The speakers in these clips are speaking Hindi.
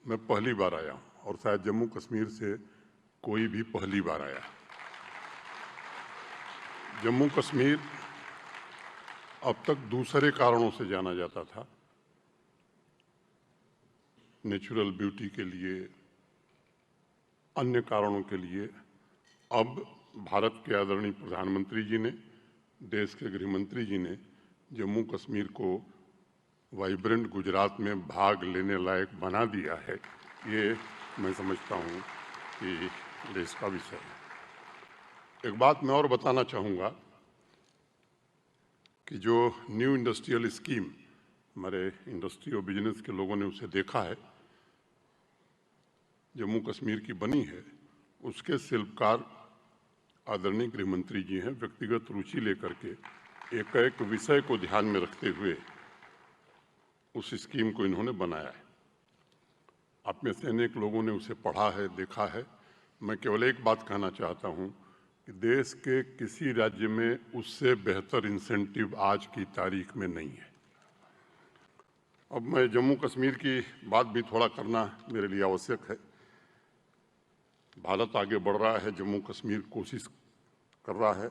मैं पहली बार आया हूं और शायद जम्मू कश्मीर से कोई भी पहली बार आया। जम्मू कश्मीर अब तक दूसरे कारणों से जाना जाता था, नेचुरल ब्यूटी के लिए, अन्य कारणों के लिए। अब भारत के आदरणीय प्रधानमंत्री जी ने, देश के गृह मंत्री जी ने जम्मू कश्मीर को वाइब्रेंट गुजरात में भाग लेने लायक बना दिया है। ये मैं समझता हूँ कि देश का विषय है। एक बात मैं और बताना चाहूँगा कि जो न्यू इंडस्ट्रियल स्कीम हमारे इंडस्ट्री और बिजनेस के लोगों ने उसे देखा है, जम्मू कश्मीर की बनी है, उसके शिल्पकार आदरणीय गृह मंत्री जी हैं। व्यक्तिगत रुचि लेकर के एक एक विषय को ध्यान में रखते हुए उस स्कीम को इन्होंने बनाया है। आप में से अनेक लोगों ने उसे पढ़ा है, देखा है। मैं केवल एक बात कहना चाहता हूं कि देश के किसी राज्य में उससे बेहतर इंसेंटिव आज की तारीख में नहीं है। अब मैं जम्मू कश्मीर की बात भी थोड़ा करना मेरे लिए आवश्यक है। भारत आगे बढ़ रहा है, जम्मू कश्मीर कोशिश कर रहा है,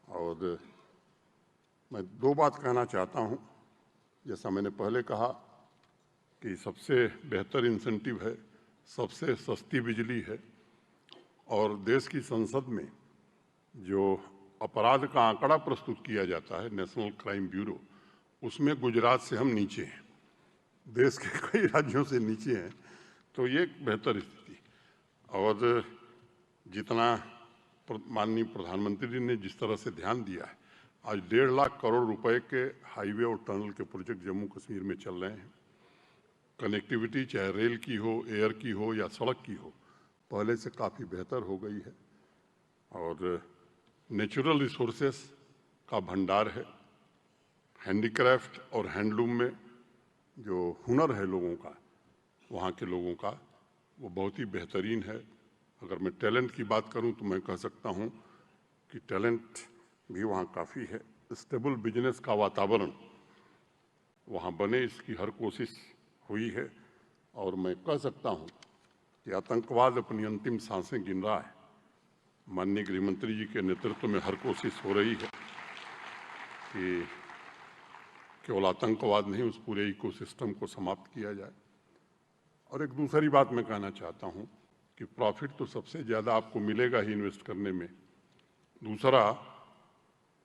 और मैं दो बात कहना चाहता हूं। जैसा मैंने पहले कहा कि सबसे बेहतर इंसेंटिव है, सबसे सस्ती बिजली है, और देश की संसद में जो अपराध का आंकड़ा प्रस्तुत किया जाता है, नेशनल क्राइम ब्यूरो, उसमें गुजरात से हम नीचे हैं, देश के कई राज्यों से नीचे हैं। तो ये एक बेहतर स्थिति। और जितना माननीय प्रधानमंत्री जी ने जिस तरह से ध्यान दिया है, आज 1.5 लाख करोड़ रुपए के हाईवे और टनल के प्रोजेक्ट जम्मू कश्मीर में चल रहे हैं। कनेक्टिविटी चाहे रेल की हो, एयर की हो या सड़क की हो, पहले से काफ़ी बेहतर हो गई है। और नेचुरल रिसोर्सेस का भंडार है। हैंडीक्राफ्ट और हैंडलूम में जो हुनर है लोगों का, वहाँ के लोगों का, वो बहुत ही बेहतरीन है। अगर मैं टैलेंट की बात करूं तो मैं कह सकता हूं कि टैलेंट भी वहाँ काफ़ी है। स्टेबल बिजनेस का वातावरण वहाँ बने, इसकी हर कोशिश हुई है। और मैं कह सकता हूँ कि आतंकवाद अपनी अंतिम सांसें गिन रहा है। माननीय गृह मंत्री जी के नेतृत्व में हर कोशिश हो रही है कि केवल आतंकवाद नहीं, उस पूरे इकोसिस्टम को समाप्त किया जाए। और एक दूसरी बात मैं कहना चाहता हूँ कि प्रॉफिट तो सबसे ज़्यादा आपको मिलेगा ही इन्वेस्ट करने में। दूसरा,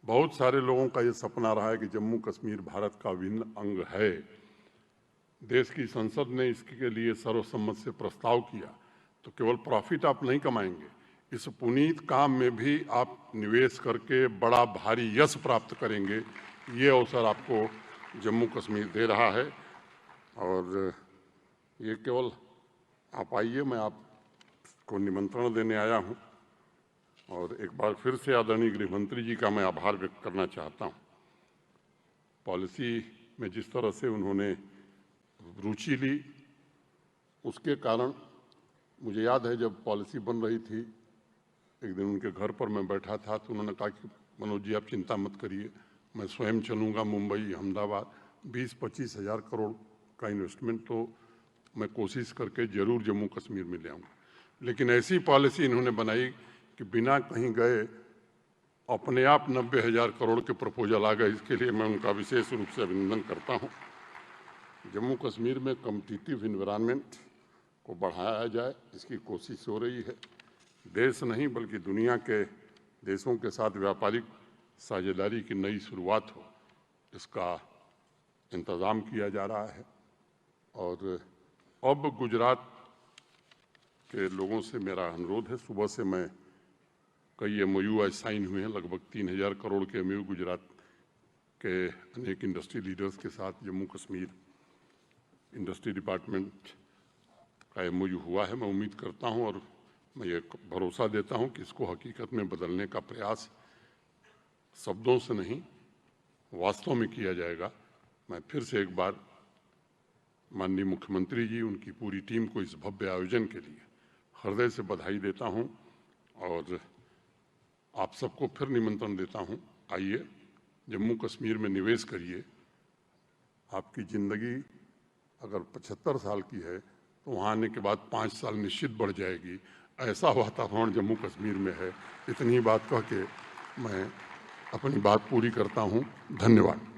बहुत सारे लोगों का ये सपना रहा है कि जम्मू कश्मीर भारत का अभिन्न अंग है। देश की संसद ने इसके लिए सर्वसम्मत से प्रस्ताव किया, तो केवल प्रॉफिट आप नहीं कमाएंगे, इस पुनीत काम में भी आप निवेश करके बड़ा भारी यश प्राप्त करेंगे। ये अवसर आपको जम्मू कश्मीर दे रहा है। और ये केवल आप आइए, मैं आपको निमंत्रण देने आया हूँ। और एक बार फिर से आदरणीय गृह मंत्री जी का मैं आभार व्यक्त करना चाहता हूँ। पॉलिसी में जिस तरह से उन्होंने रुचि ली, उसके कारण मुझे याद है जब पॉलिसी बन रही थी, एक दिन उनके घर पर मैं बैठा था, तो उन्होंने कहा कि मनोज जी आप चिंता मत करिए, मैं स्वयं चलूँगा मुंबई अहमदाबाद, 20-25 हज़ार करोड़ का इन्वेस्टमेंट तो मैं कोशिश करके जरूर जम्मू कश्मीर में ले आऊँगा। लेकिन ऐसी पॉलिसी इन्होंने बनाई कि बिना कहीं गए अपने आप 90,000 करोड़ के प्रपोजल आ गए। इसके लिए मैं उनका विशेष रूप से अभिनंदन करता हूँ। जम्मू कश्मीर में कॉम्पिटिटिव इन्वायरमेंट को बढ़ाया जाए, इसकी कोशिश हो रही है। देश नहीं बल्कि दुनिया के देशों के साथ व्यापारिक साझेदारी की नई शुरुआत हो, इसका इंतज़ाम किया जा रहा है। और अब गुजरात के लोगों से मेरा अनुरोध है, सुबह से मैं कई MOU आज साइन हुए हैं, लगभग 3,000 करोड़ के MOU गुजरात के अनेक इंडस्ट्री लीडर्स के साथ जम्मू कश्मीर इंडस्ट्री डिपार्टमेंट का MOU हुआ है। मैं उम्मीद करता हूं और मैं ये भरोसा देता हूं कि इसको हकीकत में बदलने का प्रयास शब्दों से नहीं, वास्तव में किया जाएगा। मैं फिर से एक बार माननीय मुख्यमंत्री जी, उनकी पूरी टीम को इस भव्य आयोजन के लिए हृदय से बधाई देता हूं और आप सबको फिर निमंत्रण देता हूं, आइए जम्मू कश्मीर में निवेश करिए। आपकी ज़िंदगी अगर 75 साल की है तो वहाँ आने के बाद 5 साल निश्चित बढ़ जाएगी। ऐसा वातावरण जम्मू कश्मीर में है। इतनी बात कह के मैं अपनी बात पूरी करता हूँ। धन्यवाद।